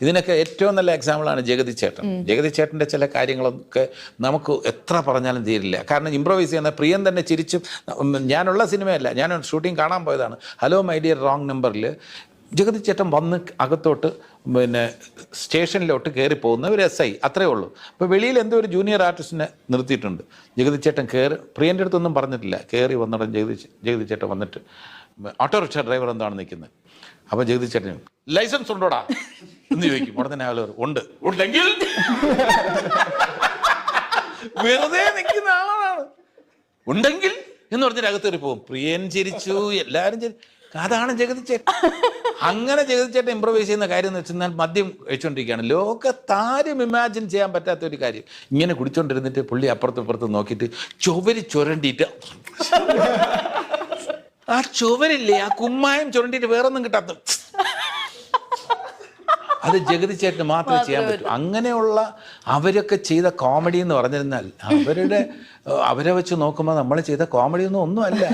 ഇതിനൊക്കെ ഏറ്റവും നല്ല എക്സാമ്പിളാണ് ജഗതി ചേട്ടൻ. ജഗതി ചേട്ടൻ്റെ ചില കാര്യങ്ങളൊക്കെ നമുക്ക് എത്ര പറഞ്ഞാലും തീരില്ല. കാരണം ഇംപ്രവൈസ് ചെയ്യുന്ന പ്രിയൻ തന്നെ ചിരിച്ചും, ഞാനുള്ള സിനിമയല്ല, ഞാൻ ഷൂട്ടിംഗ് കാണാൻ പോയതാണ്. ഹലോ മൈ ഡിയർ റോങ് നമ്പറിൽ ജഗതി ചേട്ടൻ വന്ന് അകത്തോട്ട് സ്റ്റേഷനിലോട്ട് കയറി പോകുന്ന ഒരു SI, അത്രേ ഉള്ളൂ. അപ്പോൾ വെളിയിൽ എന്തോ ഒരു ജൂനിയർ ആർട്ടിസ്റ്റിനെ നിർത്തിയിട്ടുണ്ട്. ജഗതി ചേട്ടൻ പ്രിയൻ്റെ അടുത്തൊന്നും പറഞ്ഞിട്ടില്ല. കയറി വന്നിടം ജഗതി ചേട്ടൻ വന്നിട്ട് ഓട്ടോറിക്ഷ ഡ്രൈവർ എന്താണ് നിൽക്കുന്നത്. അപ്പോൾ ജഗതി ചേട്ടൻ ലൈസൻസ് ഉണ്ടോടാ എന്ന് ചോദിക്കും. ഉടനെ തന്നെ ആൾ ഉണ്ട്, ഉണ്ടെങ്കിൽ വെറുതെ നിൽക്കുന്ന ആളാണ്, ഉണ്ടെങ്കിൽ എന്ന് പറഞ്ഞിട്ട് അകത്തേറി പോകും. പ്രിയൻ ചിരിച്ചു, എല്ലാവരും അതാണ് ജഗതി ചേട്ടൻ. അങ്ങനെ ജഗതി ചേട്ടൻ ഇംപ്രവൈസ് ചെയ്യുന്ന കാര്യം എന്ന് വെച്ചാൽ മദ്യം കഴിച്ചുകൊണ്ടിരിക്കുകയാണ്. ലോകത്താരും ഇമാജിൻ ചെയ്യാൻ പറ്റാത്ത ഒരു കാര്യം. ഇങ്ങനെ കുടിച്ചോണ്ടിരുന്നിട്ട് പുള്ളി അപ്പുറത്തും നോക്കിയിട്ട് ചുരണ്ടിയിട്ട് ആ ചുവരില്ലേ, ആ കുമ്മായം ചുരണ്ടിയിട്ട് വേറൊന്നും കിട്ടാത്ത, അത് ജഗതി ചേട്ടന് മാത്രമേ ചെയ്യാൻ പറ്റൂ. അങ്ങനെയുള്ള അവരൊക്കെ ചെയ്ത കോമഡി എന്ന് പറഞ്ഞിരുന്നാൽ അവരെ വെച്ച് നോക്കുമ്പോൾ നമ്മൾ ചെയ്ത കോമഡി ഒന്നും അല്ല.